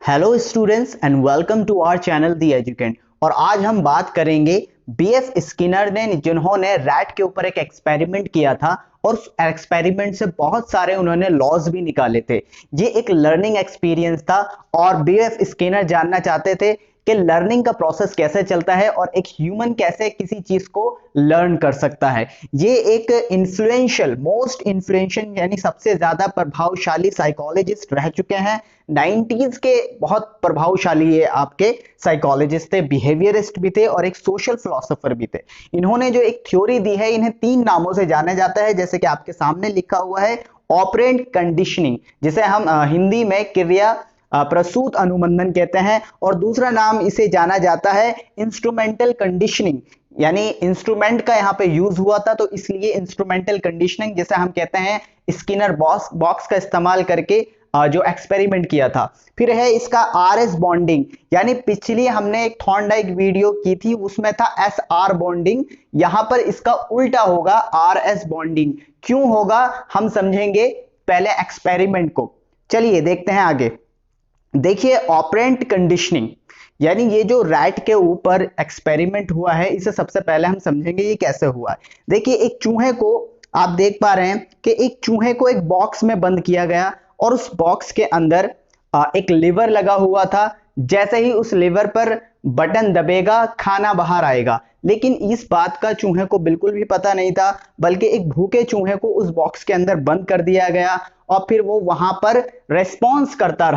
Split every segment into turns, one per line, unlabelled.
Hello students and welcome to our channel the Educant. और आज हम बात करेंगे बीएफ स्किनर ने जिन्होंने रैट के ऊपर एक एक्सपेरिमेंट किया था और उस एक्सपेरिमेंट से बहुत सारे उन्होंने लॉज भी निकाले थे। ये एक लर्निंग एक्सपीरियंस था और बीएफ स्किनर जानना चाहते थे कि लर्निंग का प्रोसेस कैसे चलता है और एक ह्यूमन कैसे किसी चीज को लर्न कर सकता है। ये एक इन्फ्लुएंशियल मोस्ट इन्फ्लुएंशियल यानी सबसे ज्यादा प्रभावशाली साइकोलॉजिस्ट रह चुके हैं। 90s के बहुत प्रभावशाली ये आपके साइकोलॉजिस्ट थे, बिहेवियरिस्ट भी थे और एक सोशल फिलोसोफर भी थे। इन्होंने जो एक थ्योरी दी है, इन्हें 3 नामों से जाना जाता है, जैसे कि आपके सामने लिखा हुआ है ऑपरेंट कंडीशनिंग, जिसे हम हिंदी में क्रिया प्रसूत अनुबंधन कहते हैं, और दूसरा नाम इसे जाना जाता है इंस्ट्रूमेंटल कंडीशनिंग, यानी इंस्ट्रूमेंट का यहाँ पे यूज हुआ था तो इसलिए इंस्ट्रूमेंटल कंडीशनिंग, जिसे हम कहते हैं स्किनर बॉक्स का इस्तेमाल करके जो एक्सपेरिमेंट किया था। फिर है इसका आरएस बॉन्डिंग, यानी पिछली हमने एक थॉर्नडाइक वीडियो की थी उसमें था एस आर बॉन्डिंग, यहां पर इसका उल्टा होगा आरएस बॉन्डिंग। क्यों होगा हम समझेंगे पहले एक्सपेरिमेंट को। चलिए देखते हैं आगे। देखिए ऑपरेंट कंडीशनिंग, यानी ये जो रैट के ऊपर एक्सपेरिमेंट हुआ है इसे सबसे पहले हम समझेंगे ये कैसे हुआ है। देखिए एक चूहे को आप देख पा रहे हैं कि एक चूहे को एक बॉक्स में बंद किया गया और उस बॉक्स के अंदर एक लीवर लगा हुआ था। जैसे ही उस लीवर पर बटन दबेगा खाना बाहर आएगा, लेकिन इस बात का चूहे को बिल्कुल भी पता नहीं था, बल्कि एक भूखे चूहे को उस बॉक्स के अंदर बंद कर दिया गया और फिर वो वहां पर रेस्पॉन्स करता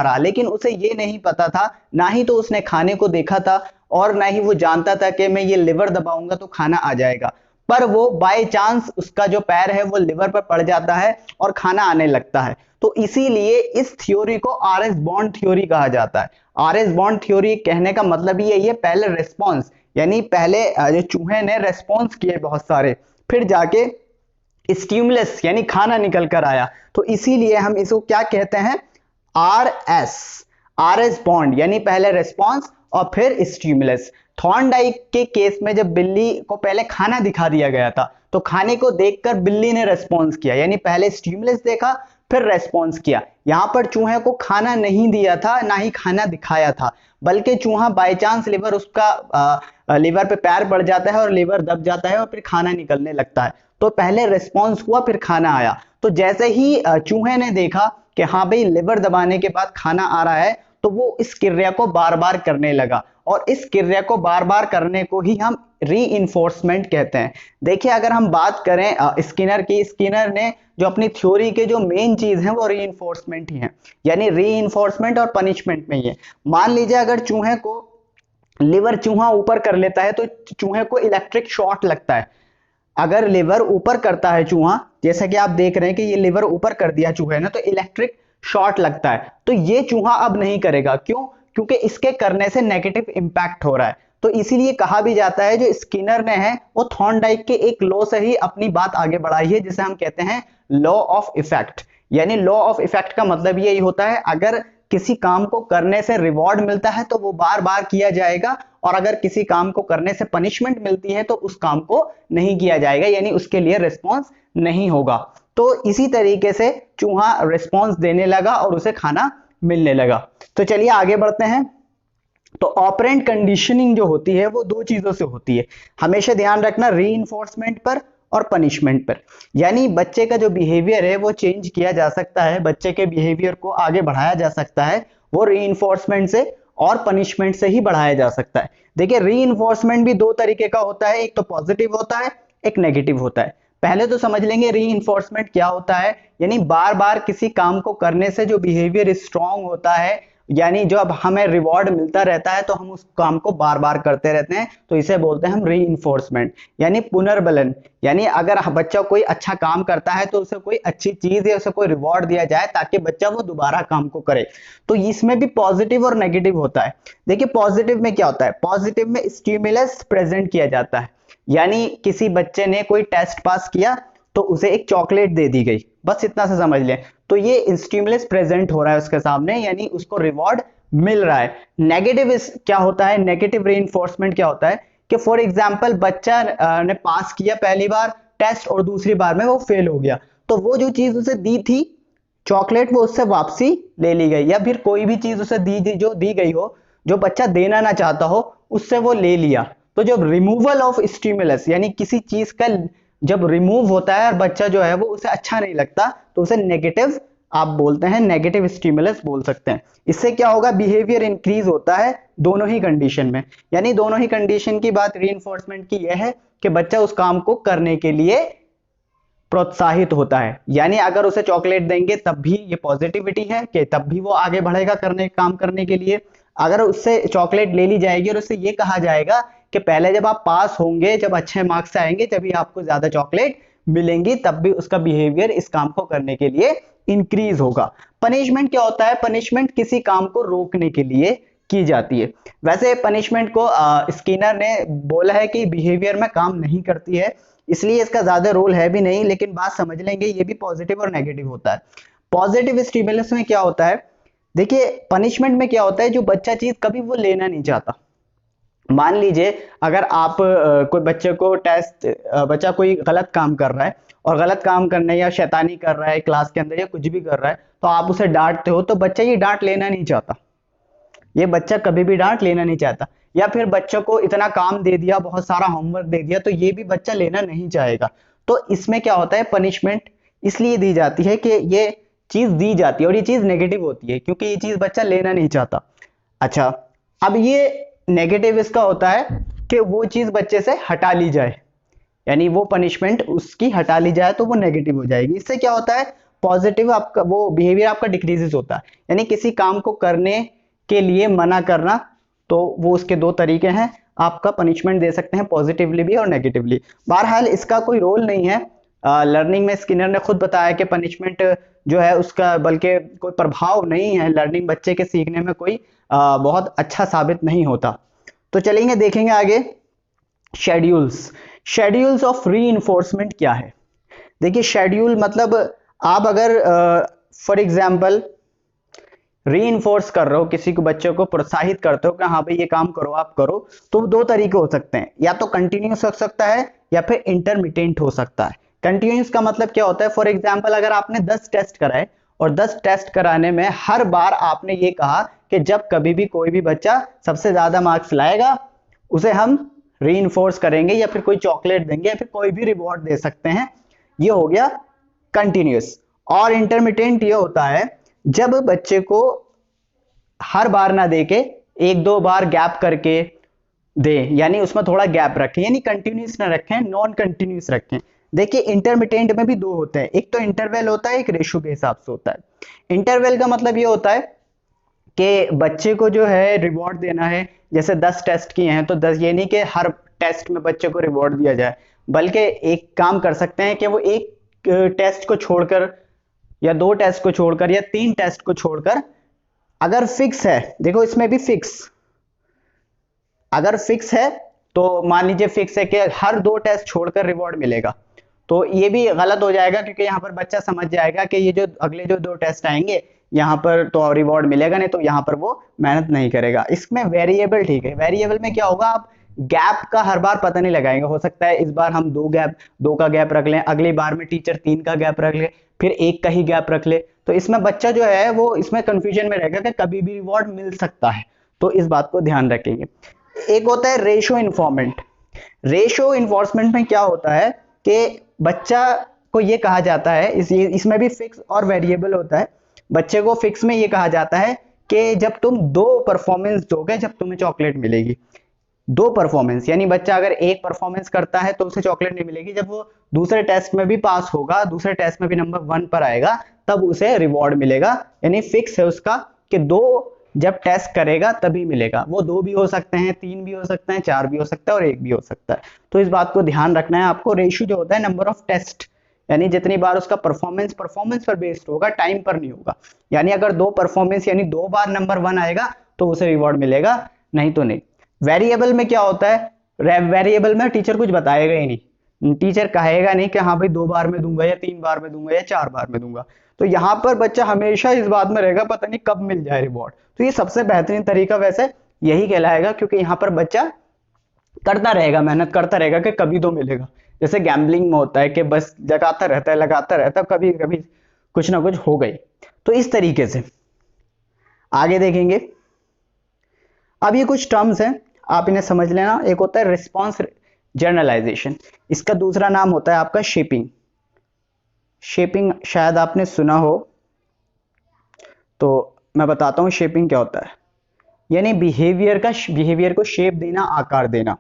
रहा, लेकिन उसे ये नहीं पता था, ना ही तो उसने खाने को देखा था और ना ही वो जानता था कि मैं ये लिवर दबाऊंगा तो खाना आ जाएगा। पर वो बाय चांस उसका जो पैर है वो लिवर पर पड़ जाता है और खाना आने लगता है। तो इसीलिए इस थ्योरी को आरएस बॉन्ड थ्योरी कहा जाता है। आरएस बॉन्ड थ्योरी कहने का मतलब ही यही है, पहले रेस्पॉन्स, यानी पहले जो चूहे ने रेस्पॉन्स किए बहुत सारे, फिर जाके स्टिमुलस यानी खाना निकल कर आया, तो इसीलिए हम इसको क्या कहते हैं, आरएस बॉन्ड, यानी पहले रेस्पॉन्स और फिर स्टिमुलस। थॉर्नडाइक के केस में जब बिल्ली को पहले खाना दिखा दिया गया था तो खाने को देखकर बिल्ली ने रेस्पॉन्स किया, यानी पहले स्टिमुलस देखा फिर रेस्पॉन्स किया। यहां पर चूहे को खाना नहीं दिया था, ना ही खाना दिखाया था, बल्कि चूहा बाय चांस लिवर उसका लिवर पे पैर पड़ जाता है और लिवर दब जाता है और फिर खाना निकलने लगता है। तो पहले रेस्पॉन्स हुआ फिर खाना आया। तो जैसे ही चूहे ने देखा कि हाँ भाई लिवर दबाने के बाद खाना आ रहा है, तो वो इस क्रिया को बार बार करने लगा और इस क्रिया को बार बार करने को ही हम रीइंफोर्समेंट कहते हैं। देखिए अगर हम बात करें स्किनर की, स्किनर ने जो अपनी थ्योरी के जो मेन चीज है वो रीइंफोर्समेंट ही है, यानी रीइंफोर्समेंट और पनिशमेंट में ही है। मान लीजिए अगर चूहे को लिवर चूहा ऊपर कर लेता है तो चूहे को इलेक्ट्रिक शॉक लगता है। अगर लिवर ऊपर करता है चूहा, जैसा कि आप देख रहे हैं कि ये लिवर ऊपर कर दिया चूहे ने, तो इलेक्ट्रिक शॉक लगता है। तो ये चूहा अब नहीं करेगा, क्यों? क्योंकि इसके करने से नेगेटिव इंपैक्ट हो रहा है। तो इसीलिए कहा भी जाता है जो स्किनर ने है वो थॉर्नडाइक के एक लॉ से ही अपनी बात आगे बढ़ाई है, जिसे हम कहते हैं लॉ ऑफ इफेक्ट। यानी लॉ ऑफ इफेक्ट का मतलब यही होता है, अगर किसी काम को करने से रिवॉर्ड मिलता है तो वो बार बार किया जाएगा, और अगर किसी काम को करने से पनिशमेंट मिलती है तो उस काम को नहीं किया जाएगा, यानी उसके लिए रिस्पॉन्स नहीं होगा। तो इसी तरीके से चूहा रिस्पॉन्स देने लगा और उसे खाना मिलने लगा। तो चलिए आगे बढ़ते हैं। तो ऑपरेंट कंडीशनिंग जो होती है वो 2 चीजों से होती है, हमेशा ध्यान रखना, रीइंफोर्समेंट पर और पनिशमेंट पर। यानी बच्चे का जो बिहेवियर है वो चेंज किया जा सकता है, बच्चे के बिहेवियर को आगे बढ़ाया जा सकता है, वो रीइंफोर्समेंट से और पनिशमेंट से ही बढ़ाया जा सकता है। देखिए रीइंफोर्समेंट भी 2 तरीके का होता है, एक तो पॉजिटिव होता है, एक नेगेटिव होता है। पहले तो समझ लेंगे रीइंफोर्समेंट क्या होता है, यानी बार बार किसी काम को करने से जो बिहेवियर स्ट्रांग होता है, यानी जो अब हमें रिवॉर्ड मिलता रहता है तो हम उस काम को बार बार करते रहते हैं, तो इसे बोलते हैं हम रीइंफोर्समेंट, यानी पुनर्बलन। यानी अगर बच्चा कोई अच्छा काम करता है तो उसे कोई अच्छी चीज या उसे कोई रिवॉर्ड दिया जाए ताकि बच्चा वो दोबारा काम को करे। तो इसमें भी पॉजिटिव और नेगेटिव होता है। देखिए पॉजिटिव में क्या होता है, पॉजिटिव में स्टिमुलस प्रेजेंट किया जाता है, यानी किसी बच्चे ने कोई टेस्ट पास किया तो उसे एक चॉकलेट दे दी गई, बस इतना से समझ लें, तो ये स्टिमुलस प्रेजेंट हो रहा है उसके सामने, यानी उसको रिवॉर्ड मिल रहा है। नेगेटिव क्या होता है, नेगेटिव रीइंफोर्समेंट क्या होता है कि फॉर एग्जांपल बच्चा ने पास किया पहली बार टेस्ट और दूसरी बार में वो फेल हो गया, तो वो जो चीज उसे दी थी चॉकलेट वो उससे वापसी ले ली गई, या फिर कोई भी चीज उसे जो दी गई हो, जो बच्चा देना ना चाहता हो, उससे वो ले लिया। तो जब रिमूवल ऑफ स्टिमुलस यानी किसी चीज का जब रिमूव होता है और बच्चा जो है वो उसे अच्छा नहीं लगता, तो उसे नेगेटिव आप बोलते हैं, नेगेटिव स्टिमुलस बोल सकते हैं। इससे क्या होगा, बिहेवियर इंक्रीज होता है दोनों ही कंडीशन में। यानी दोनों ही कंडीशन की बात रीइंफोर्समेंट की यह है कि बच्चा उस काम को करने के लिए प्रोत्साहित होता है। यानी अगर उसे चॉकलेट देंगे तब भी ये पॉजिटिविटी है कि तब भी वो आगे बढ़ेगा काम करने के लिए। अगर उससे चॉकलेट ले ली जाएगी और उससे ये कहा जाएगा कि पहले जब आप पास होंगे, जब अच्छे मार्क्स आएंगे, तभी आपको ज्यादा चॉकलेट मिलेंगी, तब भी उसका बिहेवियर इस काम को करने के लिए इंक्रीज होगा। पनिशमेंट क्या होता है, पनिशमेंट किसी काम को रोकने के लिए की जाती है। वैसे पनिशमेंट को स्किनर ने बोला है कि बिहेवियर में काम नहीं करती है, इसलिए इसका ज्यादा रोल है भी नहीं, लेकिन बात समझ लेंगे, ये भी पॉजिटिव और नेगेटिव होता है। पॉजिटिव स्टिमुलस में क्या होता है, देखिए पनिशमेंट में क्या होता है, जो बच्चा चीज कभी वो लेना नहीं चाहता। मान लीजिए अगर आप कोई बच्चे को बच्चा कोई गलत काम कर रहा है और गलत काम करने या शैतानी कर रहा है क्लास के अंदर या कुछ भी कर रहा है, तो आप उसे डांटते हो, तो बच्चा ये डांट लेना नहीं चाहता, ये बच्चा कभी भी डांट लेना नहीं चाहता। या फिर बच्चों को इतना काम दे दिया, बहुत सारा होमवर्क दे दिया, तो ये भी बच्चा लेना नहीं चाहेगा। तो इसमें क्या होता है, पनिशमेंट इसलिए दी जाती है कि ये चीज दी जाती है और ये चीज नेगेटिव होती है, क्योंकि ये चीज बच्चा लेना नहीं चाहता। अच्छा, अब ये नेगेटिव इसका होता है कि वो चीज बच्चे से हटा ली जाए, यानी वो पनिशमेंट उसकी हटा ली जाए तो वो नेगेटिव हो जाएगी। इससे क्या होता है, पॉजिटिव आपका वो बिहेवियर आपका डिक्रीजेस होता है, यानी किसी काम को करने के लिए मना करना। तो वो उसके दो तरीके हैं, आपका पनिशमेंट दे सकते हैं पॉजिटिवली भी और नेगेटिवली। बहरहाल इसका कोई रोल नहीं है लर्निंग में। स्किनर ने खुद बताया कि पनिशमेंट जो है उसका बल्कि कोई प्रभाव नहीं है लर्निंग, बच्चे के सीखने में कोई बहुत अच्छा साबित नहीं होता। तो चलेंगे देखेंगे आगे शेड्यूल्स। शेड्यूल्स ऑफ रीइंफोर्समेंट क्या है। देखिए शेड्यूल मतलब आप अगर फॉर एग्जांपल रीइंफोर्स कर रहे हो, किसी को बच्चे को प्रोत्साहित करते हो कि हाँ भाई ये काम करो आप करो, तो दो तरीके हो सकते हैं, या तो कंटिन्यूस हो सकता है या फिर इंटरमिटेंट हो सकता है। कंटिन्यूस का मतलब क्या होता है, फॉर एग्जांपल अगर आपने 10 टेस्ट कराए और 10 टेस्ट कराने में हर बार आपने ये कहा कि जब कभी भी कोई भी बच्चा सबसे ज्यादा मार्क्स लाएगा उसे हम रीइंफोर्स करेंगे या फिर कोई चॉकलेट देंगे या फिर कोई भी रिवॉर्ड दे सकते हैं, ये हो गया कंटिन्यूस। और इंटरमिटेंट ये होता है जब बच्चे को हर बार ना दे के एक दो बार गैप करके दे, यानी उसमें थोड़ा गैप रखें, यानी कंटिन्यूस ना रखें, नॉन कंटिन्यूस रखें। देखिए इंटरमिटेंट में भी दो होते हैं, एक तो इंटरवल होता है, एक रेशो के हिसाब से होता है। इंटरवल का मतलब ये होता है कि बच्चे को जो है रिवॉर्ड देना है, जैसे 10 टेस्ट किए हैं तो 10, ये नहीं कि हर टेस्ट में बच्चे को रिवॉर्ड दिया जाए, बल्कि एक काम कर सकते हैं कि वो एक टेस्ट को छोड़कर या 2 टेस्ट को छोड़कर या 3 टेस्ट को छोड़कर, अगर फिक्स है, देखो इसमें भी फिक्स, अगर फिक्स है तो मान लीजिए फिक्स है कि हर 2 टेस्ट छोड़कर रिवॉर्ड मिलेगा, तो ये भी गलत हो जाएगा, क्योंकि यहाँ पर बच्चा समझ जाएगा कि ये जो अगले जो 2 टेस्ट आएंगे यहाँ पर तो रिवॉर्ड मिलेगा नहीं, तो यहाँ पर वो मेहनत नहीं करेगा। इसमें वेरिएबल ठीक है, वेरिएबल में क्या होगा, आप गैप का हर बार पता नहीं लगाएंगे, हो सकता है इस बार हम 2 का गैप रख लें, अगली बार में टीचर 3 का गैप रख ले, फिर 1 का ही गैप रख ले, तो इसमें बच्चा जो है वो इसमें कंफ्यूजन में रहेगा कि कभी भी रिवॉर्ड मिल सकता है, तो इस बात को ध्यान रखेंगे। एक होता है रेशो इन्फॉर्मेंट। रेशो इन्फोर्समेंट में क्या होता है कि बच्चा को ये कहा जाता है, इसमें भी फिक्स और वेरिएबल होता है। बच्चे को फिक्स में ये कहा जाता है कि जब तुम 2 परफॉर्मेंस दोगे जब तुम्हें चॉकलेट मिलेगी। 2 परफॉर्मेंस यानी बच्चा अगर एक परफॉर्मेंस करता है तो उसे चॉकलेट नहीं मिलेगी, जब वो दूसरे टेस्ट में भी पास होगा, दूसरे टेस्ट में भी नंबर 1 पर आएगा, तब उसे रिवॉर्ड मिलेगा। यानी फिक्स है उसका कि 2 जब टेस्ट करेगा तभी मिलेगा। वो 2 भी हो सकते हैं, 3 भी हो सकते हैं, 4 भी हो सकता है और 1 भी हो सकता है। तो इस बात को ध्यान रखना है आपको। रेशियो जो होता है नंबर ऑफ टेस्ट, यानी जितनी बार उसका परफॉर्मेंस पर बेस्ड होगा, टाइम पर नहीं होगा। यानी अगर 2 परफॉर्मेंस यानी 2 बार नंबर 1 आएगा तो उसे रिवॉर्ड मिलेगा, नहीं तो नहीं। वेरिएबल में क्या होता है, वेरिएबल में टीचर कुछ बताएगा ही नहीं, टीचर कहेगा नहीं कि हाँ भाई 2 बार में दूंगा या 3 बार में दूंगा या 4 बार में दूंगा, तो यहाँ पर बच्चा हमेशा इस बात में रहेगा पता नहीं कब मिल जाए रिवॉर्ड। तो ये सबसे बेहतरीन तरीका वैसे यही कहलाएगा, क्योंकि यहाँ पर बच्चा करता रहेगा, मेहनत करता रहेगा कि कभी तो मिलेगा। जैसे गैम्बलिंग में होता है कि बस लगाता रहता है, कभी कभी कुछ ना कुछ हो गई। तो इस तरीके से आगे देखेंगे। अब ये कुछ टर्म्स हैं, आप इन्हें समझ लेना। एक होता है रिस्पॉन्स जनरलाइजेशन, इसका दूसरा नाम होता है आपका शेपिंग। शेपिंग शायद आपने सुना हो, तो मैं बताता हूँ शेपिंग क्या होता है। यानी बिहेवियर को शेप देना, आकार देना।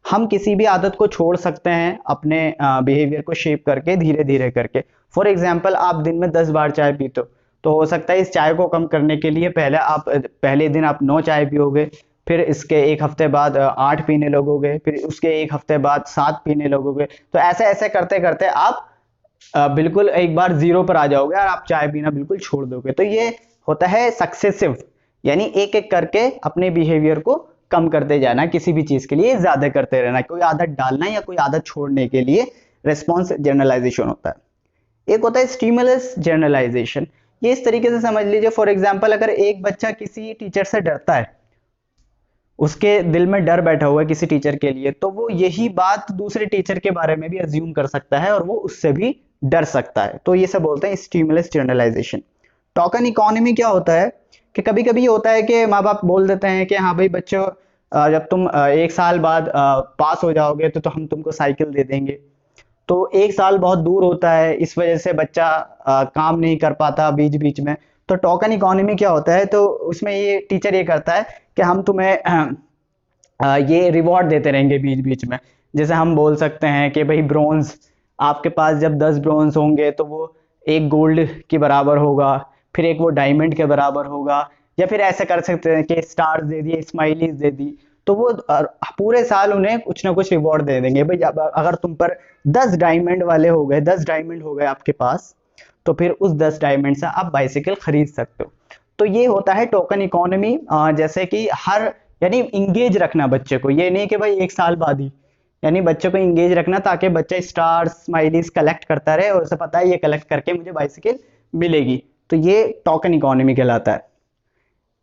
हम किसी भी आदत को छोड़ सकते हैं अपने बिहेवियर को शेप करके, धीरे धीरे करके। फॉर एग्जाम्पल, आप दिन में 10 बार चाय पीते हो, तो हो सकता है इस चाय को कम करने के लिए पहले दिन आप 9 चाय पियोगे, फिर इसके एक हफ्ते बाद 8 पीने लगोगे, फिर उसके एक हफ्ते बाद 7 पीने लगोगे। तो ऐसे ऐसे करते करते आप बिल्कुल एक बार 0 पर आ जाओगे और आप चाय पीना बिल्कुल छोड़ दोगे। तो ये होता है सक्सेसिव, यानी एक एक करके अपने बिहेवियर को कम करते जाना, किसी भी चीज के लिए ज्यादा करते रहना, कोई आदत डालना या कोई आदत छोड़ने के लिए रिस्पॉन्स जनरलाइजेशन होता है। एक होता है स्टिमुलस जनरलाइजेशन। ये इस तरीके से समझ लीजिए, फॉर एग्जाम्पल अगर एक बच्चा किसी टीचर से डरता है, उसके दिल में डर बैठा हुआ है किसी टीचर के लिए, तो वो यही बात दूसरे टीचर के बारे में भी अज्यूम कर सकता है और वो उससे भी डर सकता है। तो ये सब बोलते हैं स्टिमुलस जनरलाइजेशन। टोकन इकोनॉमी क्या होता है कि कभी कभी होता है कि माँ बाप बोल देते हैं कि हाँ भाई बच्चों, जब तुम 1 साल बाद पास हो जाओगे तो हम तुमको साइकिल दे देंगे। तो 1 साल बहुत दूर होता है, इस वजह से बच्चा काम नहीं कर पाता बीच बीच में। तो टोकन इकोनॉमी क्या होता है, तो उसमें ये टीचर ये करता है कि हम तुम्हें ये रिवॉर्ड देते रहेंगे बीच बीच में। जैसे हम बोल सकते हैं कि भाई ब्रॉन्ज, आपके पास जब 10 ब्रॉन्ज होंगे तो वो एक गोल्ड के बराबर होगा, फिर एक वो डायमंड के बराबर होगा, या फिर ऐसे कर सकते हैं कि स्टार्स दे दिए, स्माइलीज दे दी। तो वो पूरे साल उन्हें कुछ ना कुछ रिवॉर्ड दे देंगे। भाई अगर तुम पर 10 डायमंड वाले हो गए, 10 डायमंड हो गए आपके पास, तो फिर उस 10 डायमंड से आप बाइसिकल खरीद सकते हो। तो ये होता है टोकन इकोनॉमी। जैसे कि हर, यानी इंगेज रखना बच्चे को, ये नहीं कि भाई 1 साल बाद ही, यानी बच्चे को इंगेज रखना ताकि बच्चा स्टार्स स्माइलीज कलेक्ट करता रहे और उसे पता है ये कलेक्ट करके मुझे बाइसिकल मिलेगी। तो ये टोकन इकोनॉमी कहलाता है।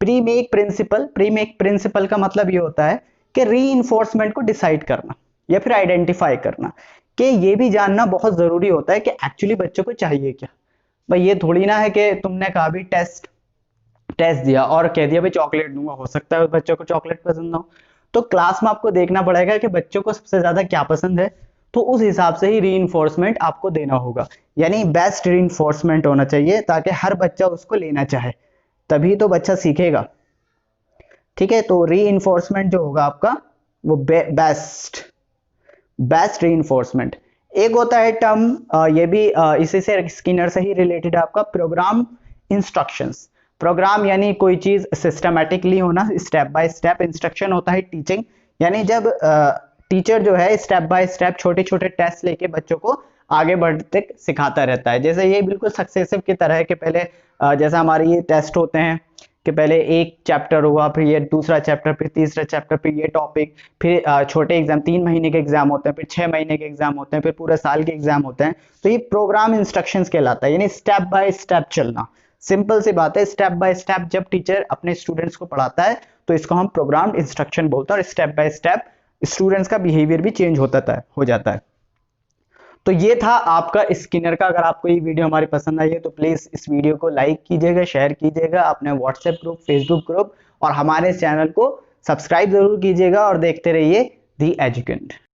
प्री मेक प्रिंसिपल का मतलब ये होता है कि री को डिसाइड करना या फिर आइडेंटिफाई करना, कि ये भी जानना बहुत जरूरी होता है कि एक्चुअली बच्चे को चाहिए क्या। भाई ये थोड़ी ना है कि तुमने कहा भी टेस्ट दिया और कह दिया भाई चॉकलेट दूंगा, हो सकता है उस बच्चे को चॉकलेट पसंद ना हो। तो क्लास में आपको देखना पड़ेगा कि बच्चों को सबसे ज्यादा क्या पसंद है, तो उस हिसाब से ही री आपको देना होगा। यानी बेस्ट री होना चाहिए ताकि हर बच्चा उसको लेना चाहे, तभी तो बच्चा सीखेगा। ठीक है, तो री जो होगा आपका वो बेस्ट री। एक होता है टर्म, ये भी इसी से स्किनर से ही रिलेटेड है, आपका प्रोग्राम इंस्ट्रक्शंस। प्रोग्राम यानी कोई चीज सिस्टमैटिकली होना, स्टेप बाय स्टेप। इंस्ट्रक्शन होता है टीचिंग, यानी जब टीचर जो है स्टेप बाय स्टेप छोटे छोटे टेस्ट लेके बच्चों को आगे बढ़ते सिखाता रहता है। जैसे ये बिल्कुल सक्सेसिव की तरह है कि पहले जैसा हमारे ये टेस्ट होते हैं कि पहले एक चैप्टर हुआ, फिर ये दूसरा चैप्टर, फिर तीसरा चैप्टर, फिर ये टॉपिक, फिर छोटे एग्जाम 3 महीने के एग्जाम होते हैं, फिर 6 महीने के एग्जाम होते हैं, फिर पूरे साल के एग्जाम होते हैं। तो ये प्रोग्राम इंस्ट्रक्शंस कहलाता है, यानी स्टेप बाय स्टेप चलना। सिंपल सी बात है, स्टेप बाय स्टेप जब टीचर अपने स्टूडेंट्स को पढ़ाता है तो इसको हम प्रोग्राम इंस्ट्रक्शन बोलते हैं, और स्टेप बाय स्टेप स्टूडेंट्स का बिहेवियर भी चेंज हो जाता है। तो ये था आपका स्किनर का। अगर आपको ये वीडियो हमारी पसंद आई है तो प्लीज इस वीडियो को लाइक कीजिएगा, शेयर कीजिएगा अपने व्हाट्सएप ग्रुप, फेसबुक ग्रुप, और हमारे चैनल को सब्सक्राइब जरूर कीजिएगा और देखते रहिए दी एजुकेंट।